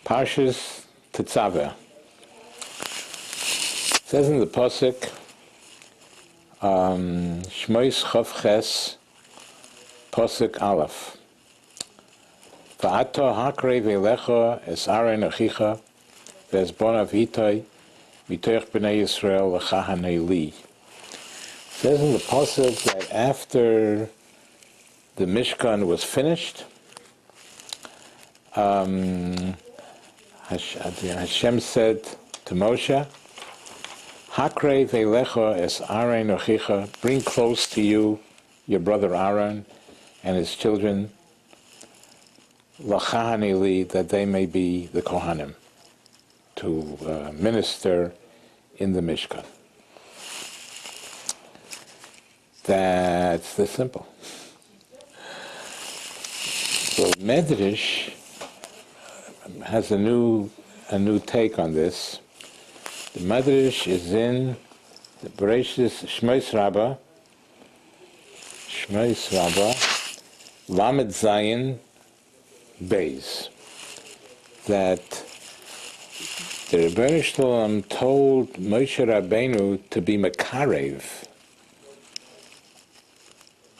Parshas Tetzaveh. It says in the Pasuk, Shmois Chof Ches, Pasuk Aleph. Va'ato hakrei ve'lecha es Aaron achicha ve'es bonav itoi mitoich b'nei Yisrael l'chahanei li. It says in the Pasuk that after the Mishkan was finished, Hashem said to Moshe, Hakrei ve'lecha es Aaron achicha, bring close to you your brother Aaron and his children, l'chahanei li, that they may be the Kohanim, to minister in the Mishkan. That's the simple. So Medrash has a new take on this. The Medrash is in the Bereshis Shmois Rabbah, Lamed Zayin Beis, that the Rebbeinu Shalom told Moshe Rabbeinu to be Makarev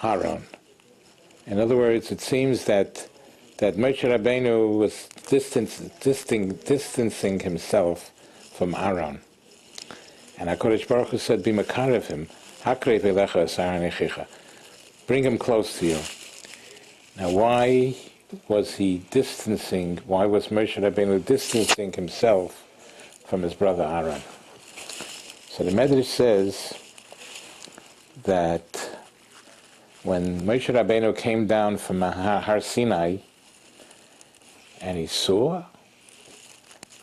Aaron. In other words, it seems that Moshe Rabbeinu was distancing himself from Aaron. And HaKadosh Baruch Hu said, be Makarev him, Hakrei ve'lecha es Aaron echicha. Bring him close to you. Now why was Moshe Rabbeinu distancing himself from his brother Aaron? So the Medrash says that when Moshe Rabbeinu came down from Har Sinai and he saw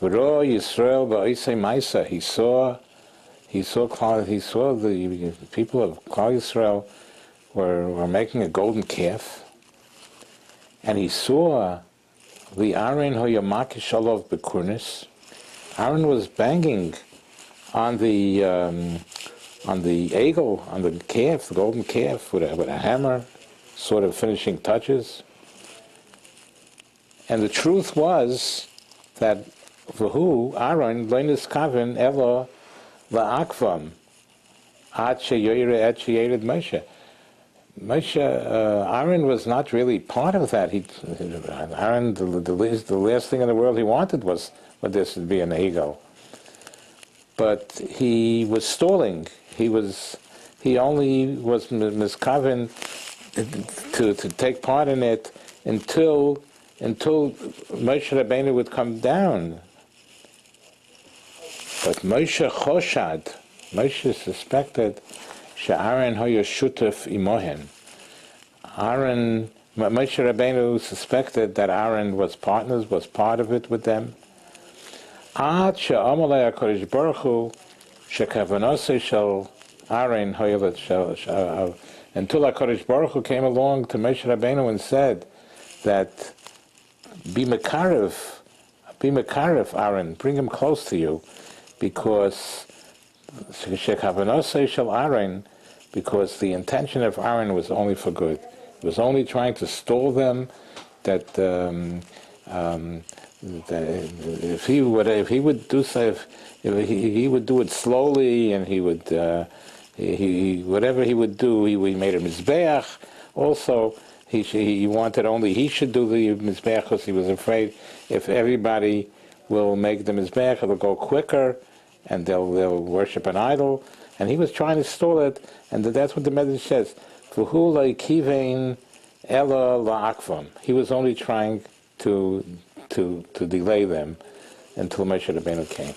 Yisrael ba'isei Maisa, he saw the people of Klal Yisrael were making a golden calf, and he saw the Aaron hoyamaki shalov bekurnis. Aaron was banging on the eagle, on the calf, the golden calf, with a hammer, sort of finishing touches. And the truth was that v'hu Aaron lo niskaven elo la'akvam ad sheyoyre et sheyered Moshe. Aaron was not really part of that. Aaron, the last thing in the world he wanted was for this to be an eagle. But he was stalling. He only was miskaven to take part in it until Moshe Rabbeinu would come down. But Moshe suspected she'Aaron hoya shutef imohen. Moshe Rabbeinu suspected that Aaron was part of it with them. Ad she'amalei HaKadosh Baruch Hu shekavanose shel Aaron hoya until HaKadosh Baruch Hu came along to Moshe Rabbeinu and said that be makarev Aaron, bring him close to you, because shekavanose shel Aaron, because the intention of Aaron was only for good. It was only trying to stall them. That if he would do it slowly, and he would whatever he would do, he made a mizbeach. Also, he wanted only he should do the mizbeach, because he was afraid if everybody will make the mizbeach, it'll go quicker, and they'll worship an idol. And he was trying to stall it, and that's what the Medrash says. V'hu lo kivein ela la'akvam. He was only trying to delay them until Moshe Rabbeinu came.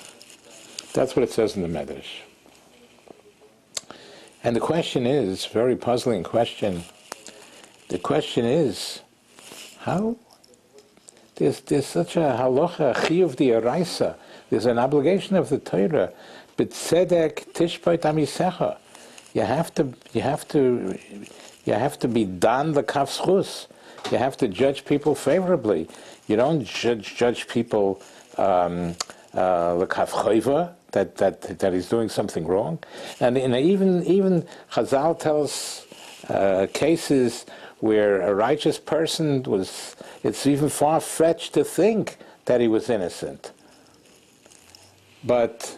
That's what it says in the Medrash. And the question is, very puzzling question. The question is, how? There's such a halacha, chiyuv d'oraisa. There's an obligation of the Torah. B'tzedek tishpot amisecha. You have to be dan l'kaf schus. You have to judge people favorably. You don't judge people l'kaf choiva, that he's doing something wrong. And even Chazal tells cases where a righteous person was, it's even far-fetched to think that he was innocent. But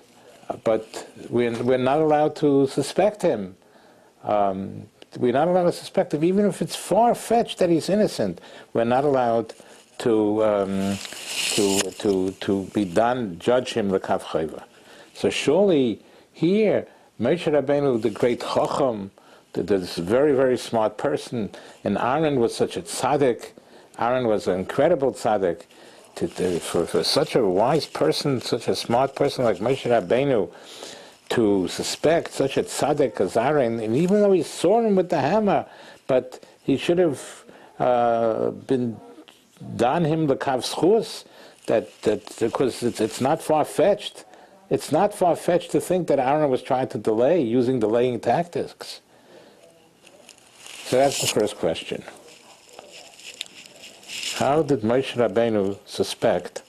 we're not allowed to suspect him. We're not allowed to suspect him, even if it's far-fetched that he's innocent. We're not allowed to be done, judge him l'kav chayva. So surely here, Moshe Rabbeinu, the great Chacham, this very, very smart person, and Aaron was such a tzaddik. Aaron was an incredible tzaddik. For such a wise person, such a smart person like Moshe Rabbeinu, to suspect such a tzaddik as Aaron, and even though he saw him with the hammer, but he should have been done him the kav schus, that because it's not far-fetched. It's not far-fetched to think that Aaron was trying to delay, using delaying tactics. So that's the first question. How did Moshe Rabbeinu suspect,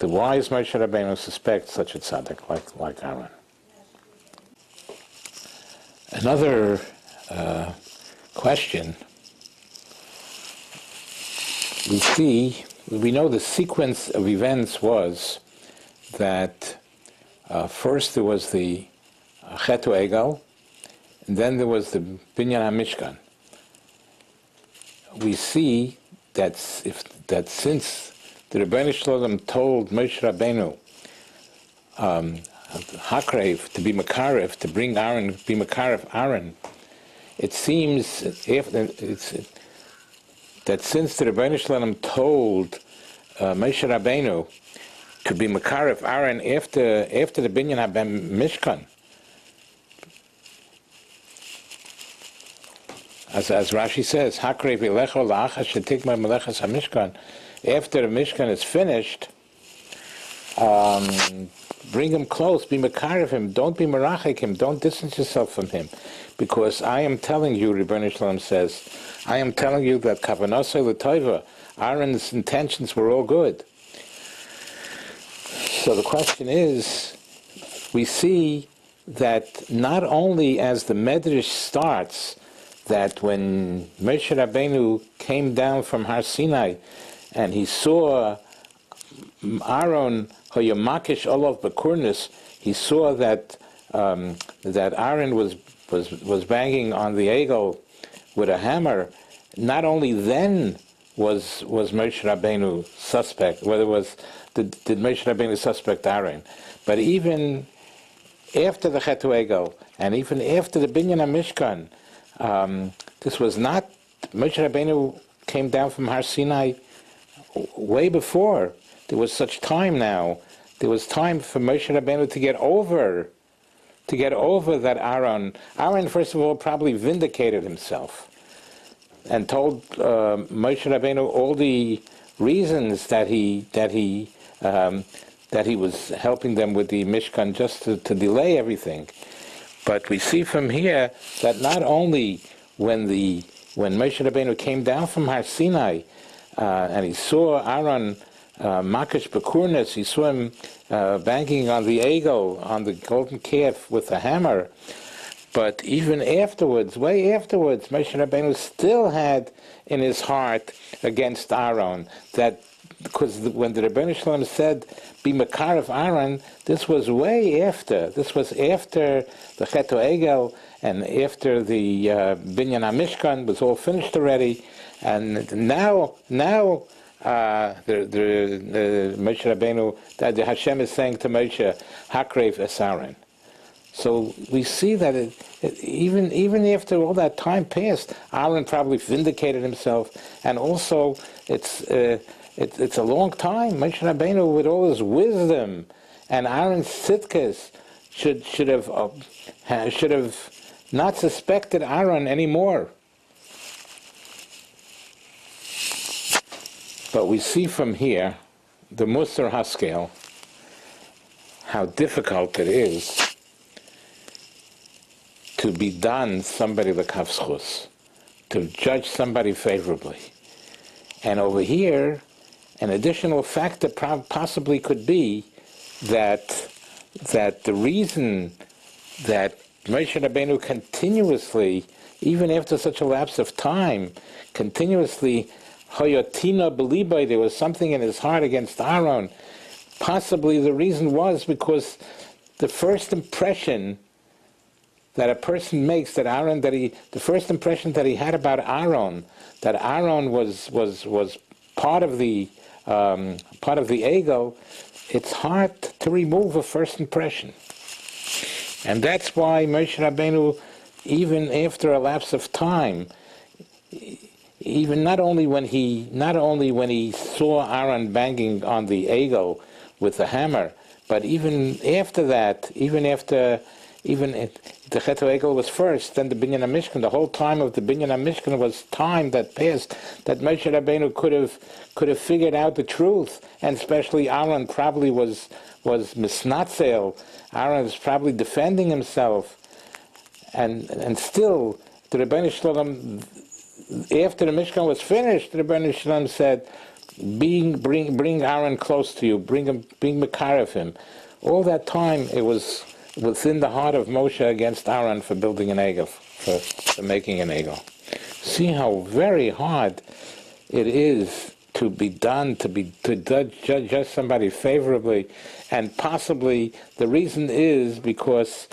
the wise Moshe Rabbeinu suspect such a tzaddik like Aaron? Another question, we know the sequence of events was that first there was the Chetu Egel, and then there was the Binyan HaMishkan. We see that since the Rebbeinu Shalom told Moshe Rabbeinu Hakrev to be Makarev, to bring Aaron, be Makarev Aaron, it seems that since the Rebbeinu Shalom told Moshe Rabbeinu to be Makarev Aaron after the Binyan HaMishkan, as Rashi says, Hakrev Elecho La'achas Shetikma Melechas HaMishkan, after the Mishkan is finished, bring him close, be Makarev him, don't be Merachik him, don't distance yourself from him, because I am telling you, Rebbeinu Shalom says, I am telling you that Kavanasei L'Toiva, Aaron's intentions were all good. So the question is, we see that not only as the Medrash starts, that when Moshe Rabbeinu came down from Har Sinai and he saw Aaron Hoyamakish Olav Bekurnis, he saw that Aaron was banging on the egel with a hammer. Not only then was Moshe Rabbeinu suspect, did Moshe Rabbeinu suspect Aaron, but even after the Chetu Egel and even after the Binyan HaMishkan, this was not, Moshe Rabbeinu came down from Har Sinai way before. There was such time now. There was time for Moshe Rabbeinu to get over that Aaron, first of all, probably vindicated himself and told Moshe Rabbeinu all the reasons that he was helping them with the Mishkan just to delay everything. But we see from here that not only when Moshe Rabbeinu came down from Har Sinai and he saw Aaron Makish Bekurnis, he saw him banging on the egel, on the golden calf with a hammer, but even afterwards, way afterwards, Moshe Rabbeinu still had in his heart against Aaron that, because when the Rebbeinu Shalom said, be Makarev Aaron, this was way after. This was after the Chetu Egel and after the Binyan HaMishkan was all finished already. And now the Moshe Rabbeinu, that the Hashem is saying to Moshe, Hakrev es Aaron. So we see that even after all that time passed, Aaron probably vindicated himself, and also it's a long time. Moshe Rabbeinu, with all his wisdom and Aaron's tzidkas, should have not suspected Aaron anymore. But we see from here the Musar Haskel, how difficult it is to be done somebody l'kav schus, to judge somebody favorably. And over here, an additional factor possibly could be that the reason that Moshe Rabbeinu continuously even after such a lapse of time, continuously, Hoyotina Belibai, there was something in his heart against Aaron. Possibly the reason was because the first impression that a person makes, the first impression that he had about Aaron, that Aaron was part of the ego, it's hard to remove a first impression. And that's why Moshe Rabbeinu, even after a lapse of time, even not only when he saw Aaron banging on the ego with the hammer, but even after that, even the Chet HaEgel was first, then the Binyan HaMishkan, the whole time of the Binyan HaMishkan was time that passed, that Moshe Rabbeinu could have figured out the truth, and especially Aaron probably was misnatzel. Aaron was probably defending himself, and still the Rebbeinu Shalom, after the Mishkan was finished, the Rebbeinu Shalom said, bring Aaron close to you, bring Mekarev him. All that time it was within the heart of Moshe against Aaron for building an egel, for making an egel. See how very hard it is to be done, to judge somebody favorably, and possibly the reason is because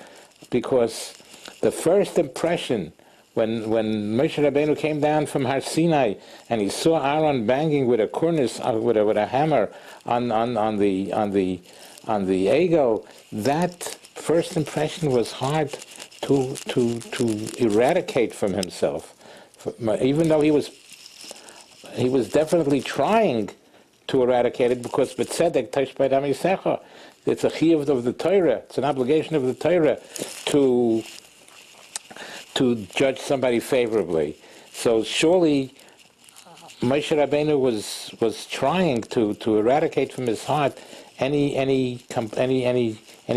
the first impression when Moshe Rabbeinu came down from Har Sinai and he saw Aaron banging with a cornice with a hammer on the egel, that first impression was hard to eradicate from himself, even though he was definitely trying to eradicate it, because b'tzedek tashbei dam yisecha, it's a chiyuv of the Torah, it's an obligation of the Torah to judge somebody favorably. So surely Moshe Rabbeinu was trying to eradicate from his heart any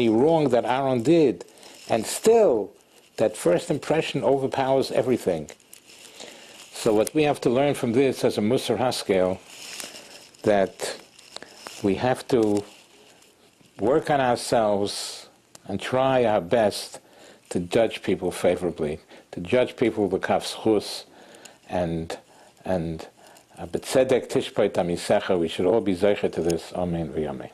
wrong that Aaron did, and still that first impression overpowers everything. So what we have to learn from this as a Musar Haskel, that we have to work on ourselves and try our best to judge people favorably, to judge people with kaf zchus, and b'tzedek tishpei tam yisecha. We should all be zeicher to this. Amen v'yamen.